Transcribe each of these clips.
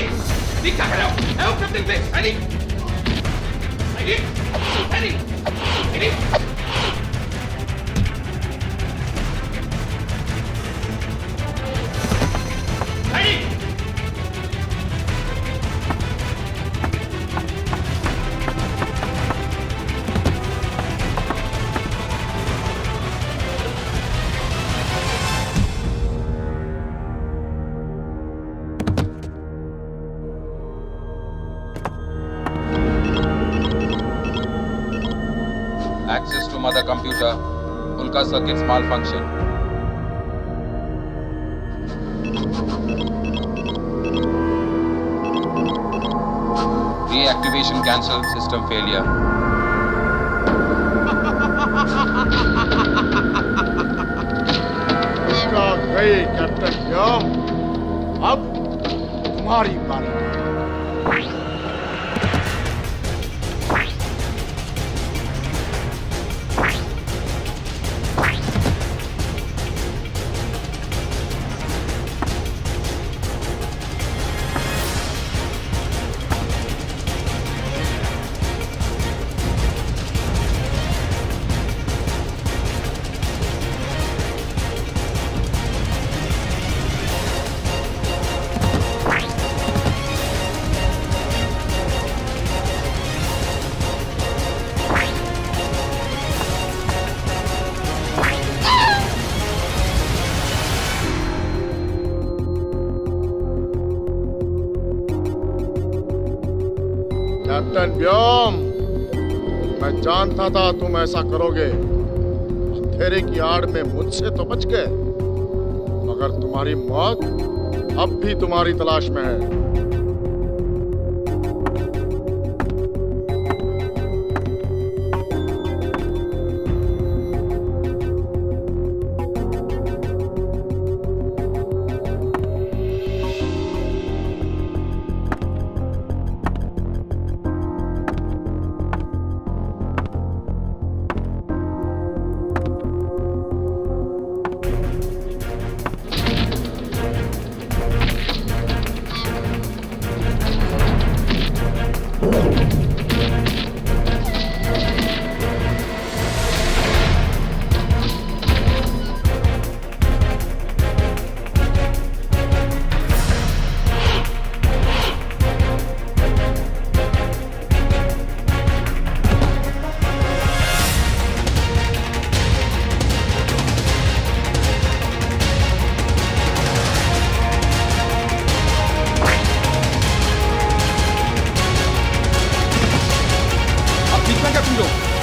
साइडी क्या कर रहे हो? कैप्टन प्लीज साइडी साइडी साइडी साइडी Access to mother computer. Ulka circuits malfunction. Reactivation cancelled. System failure. उसका गई कैप्टन यम। अब तुम्हारी बारी। कैप्टन व्योम, मैं जानता था तुम ऐसा करोगे। अंधेरे की आड़ में मुझसे तो बच गए, मगर तुम्हारी मौत अब भी तुम्हारी तलाश में है।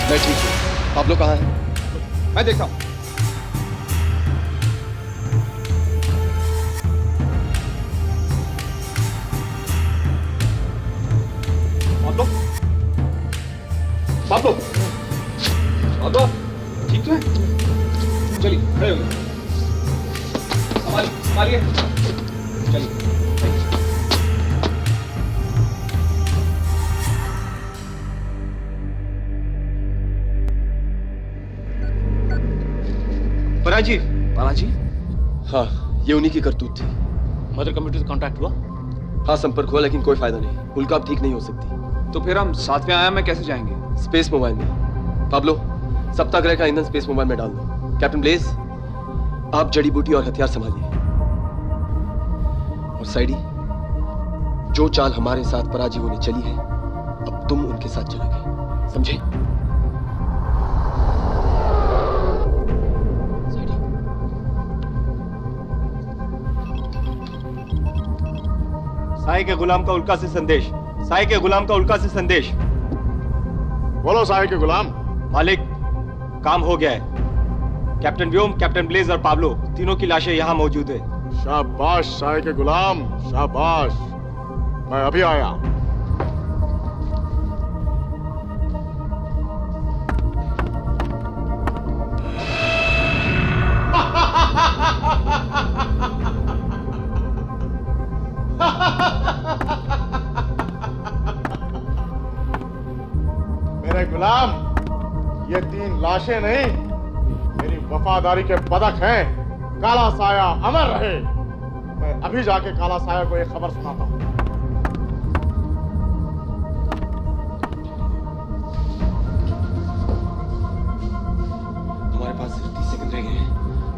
मैं ठीक हूँ। पाब्लो कहाँ है? मैं देखता हूँ। पाब्लो पाब्लो पाब्लो ठीक तो है? चलिए खड़े हो गए। संभालिए चलिए। पराजी, बालाजी? हाँ, ये उन्हीं की करतूत थी। मदर कंप्यूटर से कांटेक्ट हुआ? हाँ, संपर्क हुआ, लेकिन कोई फायदा नहीं। उल्का अब ठीक नहीं हो सकती। तो फिर हम सातवें आयाम में कैसे जाएंगे? स्पेस मोबाइल में। पाब्लो, सप्ताहग्रह का ईंधन स्पेस मोबाइल में डाल दो। कैप्टन ब्लेज, आप जड़ी बूटी और हथियार संभालिए। और साइडी, जो चाल हमारे साथ पराजीवों ने चली है, अब तुम उनके साथ चलोगे, समझे? साई के गुलाम का उल्का से संदेश। साई के गुलाम का उल्का से संदेश। बोलो साई के गुलाम। मालिक, काम हो गया है। कैप्टन व्योम, कैप्टन ब्लेज और पाब्लो तीनों की लाशें यहाँ मौजूद है। शाबाश साई के गुलाम, शाबाश। मैं अभी आया। मेरे गुलाम, ये 3 लाशें नहीं, मेरी वफादारी के बदक हैं। काला साया अमर रहे। मैं अभी जाके काला साया को एक खबर सुनाता हूँ। हमारे पास सिर्फ 30 सेकंड रह गए हैं।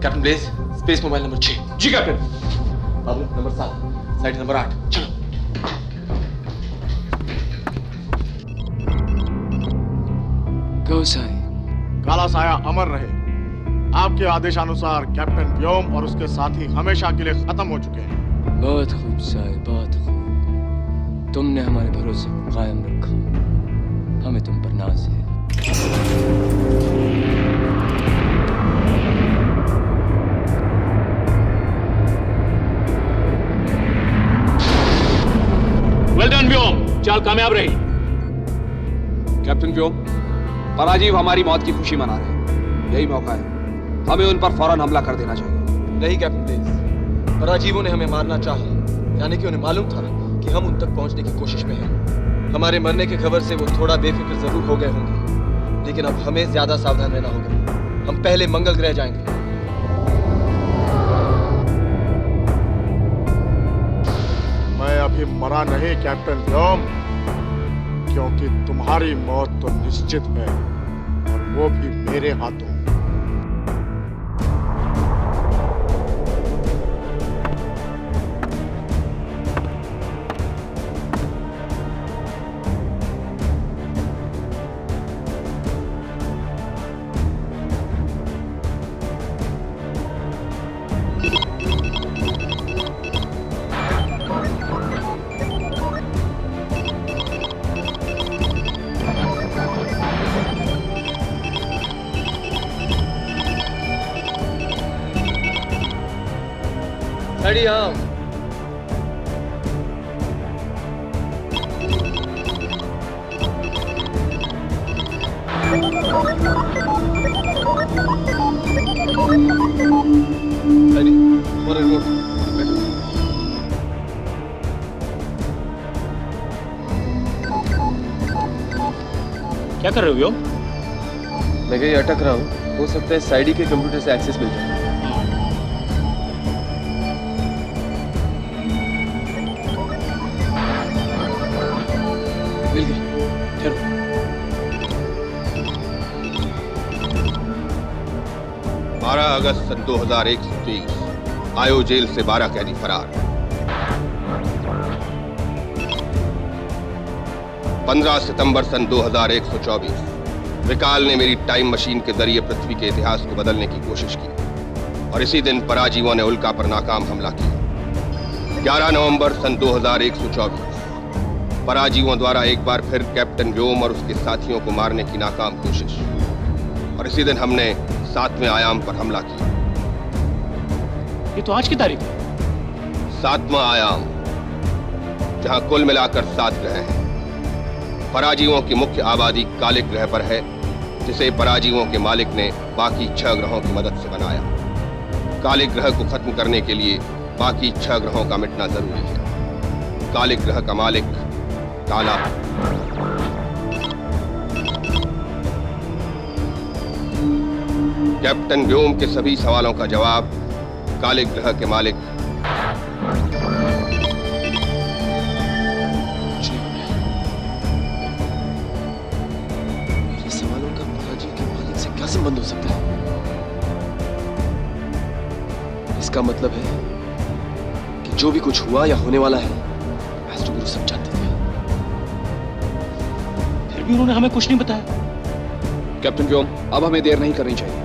Captain Blaze, space mobile number 6। जी captain. Pablo number 7, side number 8। चलो। गोसाई, काला साया अमर रहे। आपके आदेशानुसार कैप्टन व्योम और उसके साथी हमेशा के लिए खत्म हो चुके हैं। बहुत खूब साई, बहुत खूब। तुमने हमारे भरोसे को कायम रखा। हमें तुम पर नाज है। वेल डन व्योम, चाल कामयाब रही। कैप्टन व्योम, पराजीव हमारी मौत की खुशी मना रहे हैं। यही मौका है, हमें उन पर फौरन हमला कर देना चाहिए। नहीं कैप्टन ब्लेज, पराजीवों ने हमें मारना चाहा, यानी कि उन्हें मालूम था कि हम उन तक पहुंचने की कोशिश में हैं। हमारे मरने की खबर से वो थोड़ा बेफिक्र जरूर हो गए होंगे, लेकिन अब हमें ज्यादा सावधान रहना होगा। हम पहले मंगल ग्रह जाएंगे। मैं अभी मरा नहीं कैप्टन व्योम, क्योंकि तुम्हारी मौत तो निश्चित है, और वो भी मेरे हाथों। रेडी हाँ। Ready, for remote. क्या कर रहे हो व्योम? मैं कहीं अटक रहा हूँ, हो सकता है साइडी के कंप्यूटर से एक्सेस मिल जाए। मिल गई, चलो। 12 अगस्त सन 2130 आयो जेल से 12 कैदी फरार। 15 सितंबर सन 2124 विकाल ने मेरी टाइम मशीन के जरिए पृथ्वी के इतिहास को बदलने की कोशिश की, और इसी दिन पराजीवों ने उल्का पर नाकाम हमला किया। 11 नवंबर सन 2124 पराजीवों द्वारा एक बार फिर कैप्टन व्योम और उसके साथियों को मारने की नाकाम कोशिश, और इसी दिन हमने 7वें आयाम पर हमला किया। ये तो आज की तारीख है। 7वां आयाम, जहां कुल मिलाकर 7 ग्रह हैं। पराजीवों की मुख्य आबादी कालिक ग्रह पर है, जिसे पराजीवों के मालिक ने बाकी 6 ग्रहों की मदद से बनाया। कालिक ग्रह को खत्म करने के लिए बाकी 6 ग्रहों का मिटना जरूरी है। कालिक ग्रह का मालिक काला। कैप्टन व्योम के सभी सवालों का जवाब कालिक ग्रह के मालिक मेरे सवालों का पराजीव के मालिक से क्या संबंध हो सकता है? इसका मतलब है कि जो भी कुछ हुआ या होने वाला है, राष्ट्रगुरु सब जानते थे। फिर भी उन्होंने हमें कुछ नहीं बताया। कैप्टन व्योम, अब हमें देर नहीं करनी चाहिए।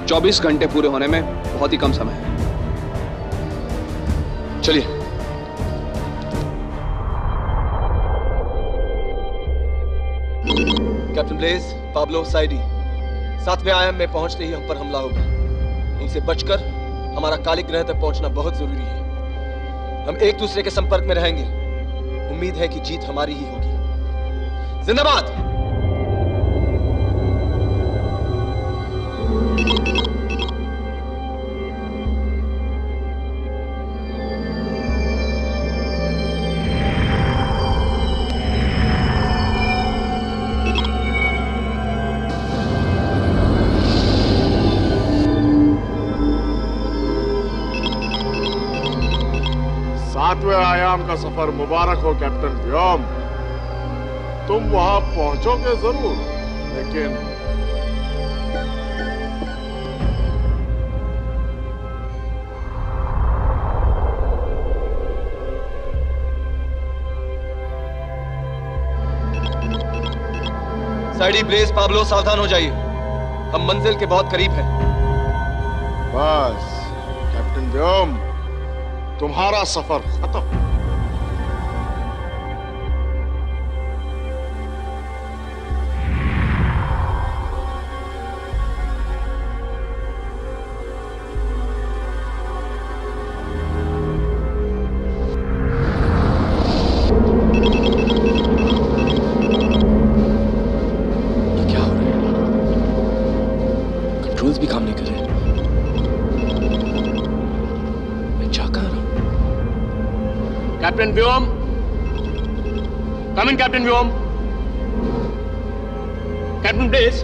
24 घंटे पूरे होने में बहुत ही कम समय है। चलिए। कैप्टन ब्लेज, पाब्लो, साइडी, 7वें आयाम में पहुंचते ही हम पर हमला होगा। उनसे बचकर हमारा कालिक ग्रह तक पहुंचना बहुत जरूरी है। हम एक दूसरे के संपर्क में रहेंगे। उम्मीद है कि जीत हमारी ही होगी। जिंदाबाद। सातवें आयाम का सफर मुबारक हो कैप्टन व्योम। तुम वहां पहुंचोगे जरूर, लेकिन साइडी, ब्लेज, पाब्लो, सावधान हो जाइए। हम मंजिल के बहुत करीब हैं। बस कैप्टन व्योम, तुम्हारा सफर खत्म। ये क्या हो रहा है? कंट्रोल्स भी काम नहीं कर रहे। मैं जा कहाँ रहा हूं? Captain Vyom, come in captain Vyom. Captain Blaze,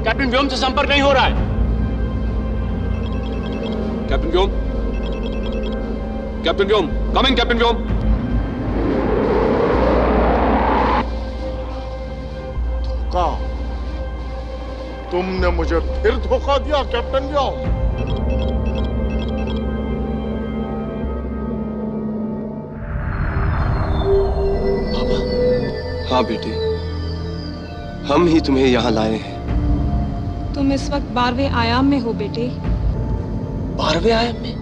captain Vyom से संपर्क नहीं हो रहा है। Captain Vyom, captain Vyom, come in captain Vyom. धोखा? तुमने मुझे फिर धोखा दिया कैप्टन व्योम। हाँ बेटे, हम ही तुम्हें यहाँ लाए हैं। तुम इस वक्त 12वें आयाम में हो बेटे। 12वें आयाम में?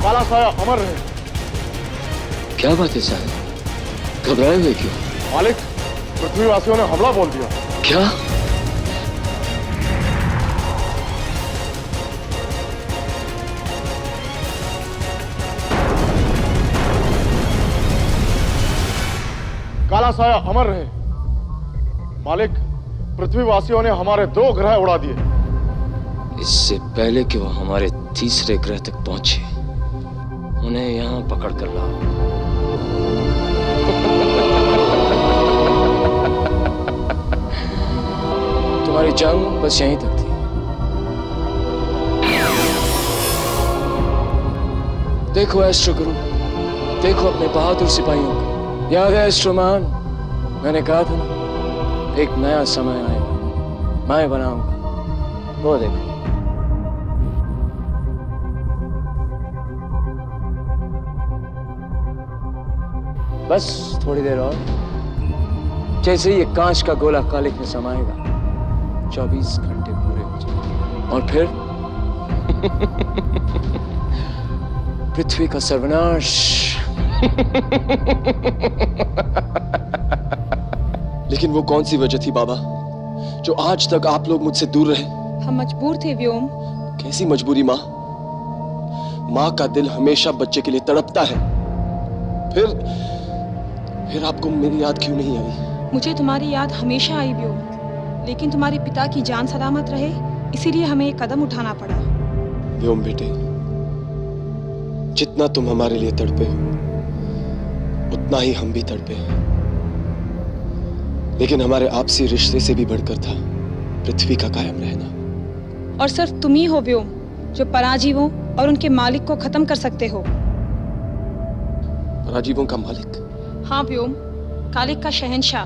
काला साया अमर रहे। क्या बात है साहब? घबराए हुए क्यों? मालिक, पृथ्वीवासियों ने हमला बोल दिया। क्या? काला साया अमर रहे। मालिक, पृथ्वीवासियों ने हमारे 2 ग्रह उड़ा दिए। इससे पहले कि वो हमारे तीसरे ग्रह तक पहुंचे, उन्हें यहां पकड़ कर लाओ। तुम्हारी जंग बस यहीं तक थी। देखो एस्ट्रो गुरु, देखो अपने बहादुर सिपाहियों को। याद है एस्ट्रोमान, मैंने कहा था ना, एक नया समय आएगा, मैं बनाऊंगा। वो देखो। बस थोड़ी देर और, जैसे ही ये कांच का गोला कालिक में समाएगा, 24 घंटे पूरे हो जाएंगे और फिर पृथ्वी का सर्वनाश। लेकिन वो कौन सी वजह थी बाबा, जो आज तक आप लोग मुझसे दूर रहे? हम मजबूर थे व्योम। कैसी मजबूरी माँ? माँ का दिल हमेशा बच्चे के लिए तड़पता है। फिर आपको मेरी याद क्यों नहीं आई? मुझे तुम्हारी याद हमेशा आई व्योम, लेकिन तुम्हारे पिता की जान सलामत रहे, इसीलिए हमें एक कदम उठाना पड़ा। व्योम बेटे, जितना तुम हमारे लिए तड़पे हो, उतना ही हम भी तड़पे हैं। लेकिन हमारे आपसी रिश्ते से भी बढ़कर था पृथ्वी का कायम रहना। और सिर्फ तुम ही हो व्योम, जो पराजीवों और उनके मालिक को खत्म कर सकते हो। पराजीवों का मालिक? हाँ व्योम, कालिक का शहंशाह।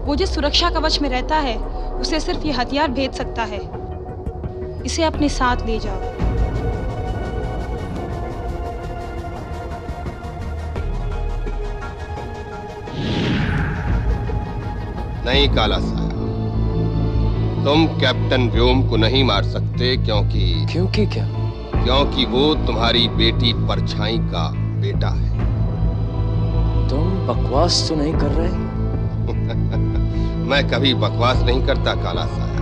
वो जिस सुरक्षा कवच में रहता है, उसे सिर्फ ये हथियार भेज सकता है। इसे अपने साथ ले जाओ। नहीं काला साया, तुम कैप्टन व्योम को नहीं मार सकते, क्योंकि क्या? क्योंकि वो तुम्हारी बेटी परछाई का बेटा है। तुम बकवास तो नहीं कर रहे? मैं कभी बकवास नहीं करता काला साया।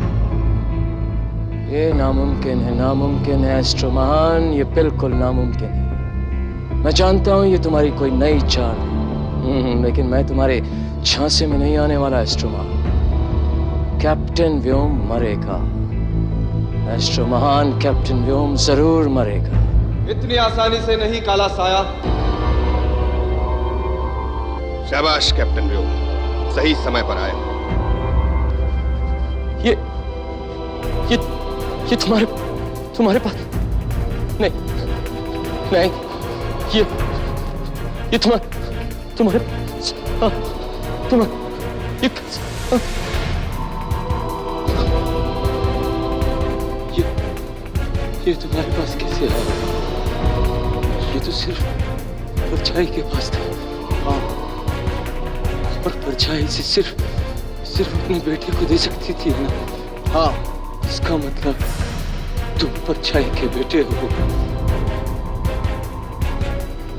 ये नामुमकिन है, नामुमकिन है एस्ट्रो महान, ये बिल्कुल नामुमकिन है। मैं जानता हूं ये तुम्हारी कोई नई चाल है, लेकिन मैं तुम्हारे झांसे में नहीं आने वाला एस्ट्रो महान। कैप्टन व्योम मरेगा। एस्ट्रो महान कैप्टन व्योम जरूर मरेगा। इतनी आसानी से नहीं काला साया। शाबाश कैप्टन व्योम, सही समय पर आए। ये तुम्हारे पास नहीं, नहीं, ये तुम्हारे ये तुम्हारे पास कैसे आया? ये तो सिर्फ परछाई के पास था। हाँ, और परछाई से सिर्फ अपने बेटे को दे सकती थी ना। हाँ, इसका मतलब तुम परछाई के बेटे हो।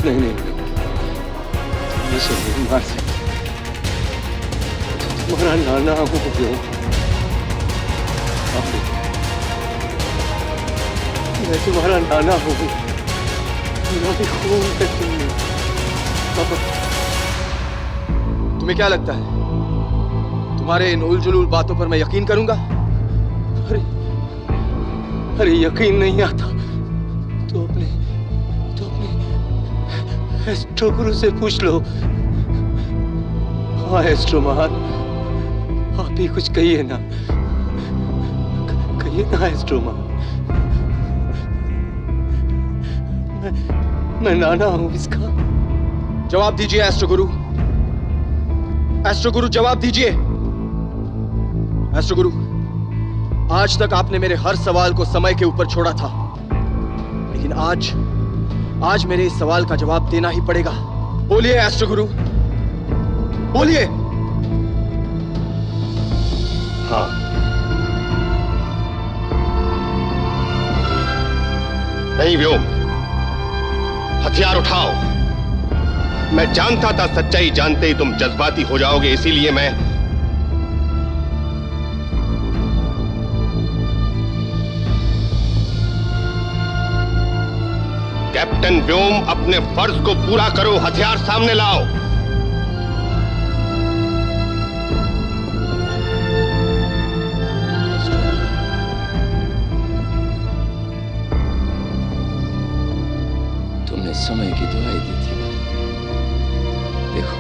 नहीं, तुम मुझे नहीं मार सकते। तुम्हारा नाना हूँ व्योम। मैं तुम्हारा नाना हूँ। मेरा भी खून है तुम। तुम्हें क्या लगता है तुम्हारे इन उलझुल बातों पर मैं यकीन करूंगा? अरे यकीन नहीं आता तो अपने एस्ट्रो गुरु से पूछ लो। हाँ एस्ट्रो महान, आप ही कुछ कहिए ना, कहिए ना एस्ट्रो महान। मैं नाना हूं इसका। जवाब दीजिए एस्ट्रो गुरु। एस्ट्रो गुरु जवाब दीजिए। एस्ट्रो गुरु, आज तक आपने मेरे हर सवाल को समय के ऊपर छोड़ा था, लेकिन आज मेरे इस सवाल का जवाब देना ही पड़ेगा। बोलिए एस्ट्रो गुरु, बोलिए। हाँ, नहीं व्योम, हथियार उठाओ। मैं जानता था सच्चाई जानते ही तुम जज्बाती हो जाओगे, इसीलिए मैं कैप्टन व्योम, अपने फर्ज को पूरा करो, हथियार सामने लाओ। तुमने समय की दुआई दी थी। देखो,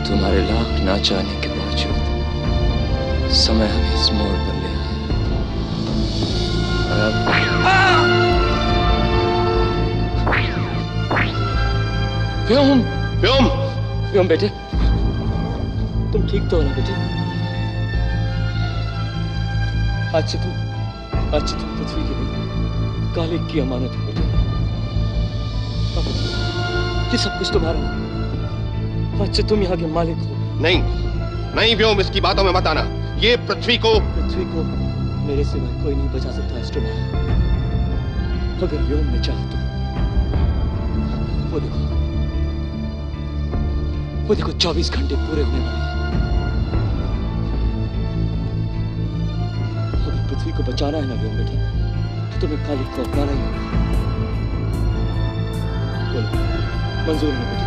तुम्हारे लाख ना चाहने के बावजूद समय हमें इस मोड़ पर ले आया। व्योम, व्योम, व्योम बेटे, तुम ठीक तो हो ना बेटे? आज से तुम पृथ्वी की नहीं, कालिक की अमानत हो बेटे। ये सब कुछ तुम्हारा है। आज से तुम यहाँ के मालिक हो। नहीं व्योम, इसकी बातों में मत आना। ये पृथ्वी को मेरे सिवाय कोई नहीं बचा सकता एस्ट्रो महान। अगर व्योम ने चाहा तो वो देखो 24 घंटे पूरे होने वाले हैं। अगर पृथ्वी को बचाना है ना व्योम बेटे, तो तुम्हें कालिक को अपनाना ही होगा। बोलो, मंजूर है बेटे?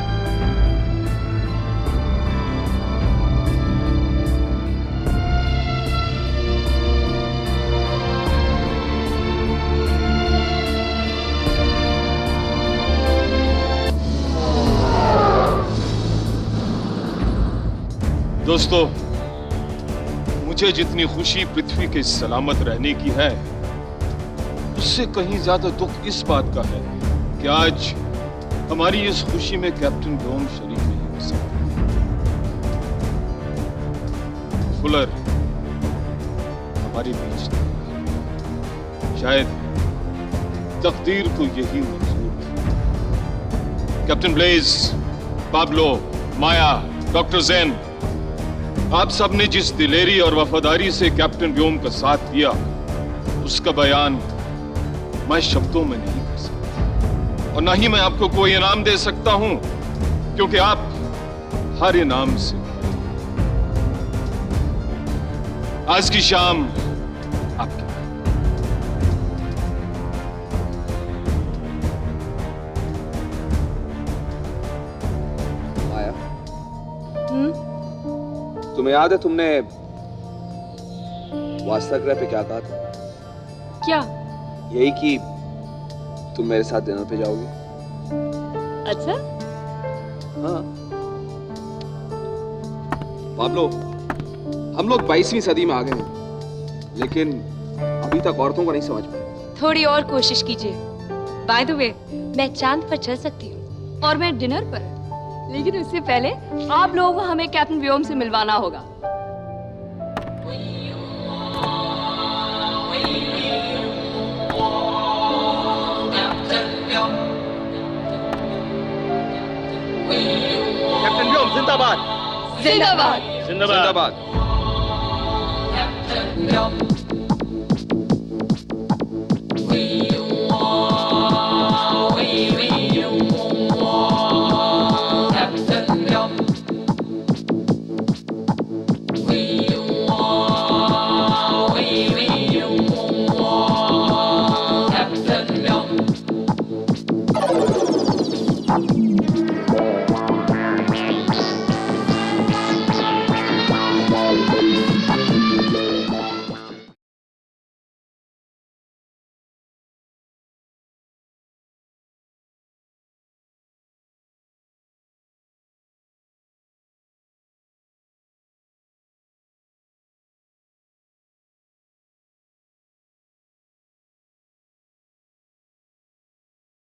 दोस्तों, मुझे जितनी खुशी पृथ्वी के सलामत रहने की है, उससे कहीं ज्यादा दुख इस बात का है कि आज हमारी इस खुशी में कैप्टन व्योम शरीक नहीं हो सकता। फुलर हमारे बीच नहीं, शायद तकदीर को यही मंजूर था। कैप्टन ब्लेज, पाब्लो, माया, डॉक्टर ज़ेन, आप सबने जिस दिलेरी और वफादारी से कैप्टन व्योम का साथ दिया, उसका बयान मैं शब्दों में नहीं कर सकता, और ना ही मैं आपको कोई इनाम दे सकता हूं, क्योंकि आप हर इनाम से आज की शाम आपकी। तुम्हें याद है तुमने वास्तव पे क्या कहा था? क्या? यही कि तुम मेरे साथ डिनर पे जाओगी। अच्छा? हाँ। पाब्लो, हम लोग 22वीं सदी में आ गए हैं, लेकिन अभी तक औरतों को नहीं समझ पाए। थोड़ी और कोशिश कीजिए। बाय द वे, मैं चांद पर चल सकती हूँ और मैं डिनर पर, लेकिन उससे पहले आप लोगों को हमें कैप्टन व्योम से मिलवाना होगा। कैप्टन व्योम जिंदाबाद। जिंदाबाद। जिंदाबाद। जिंदाबाद।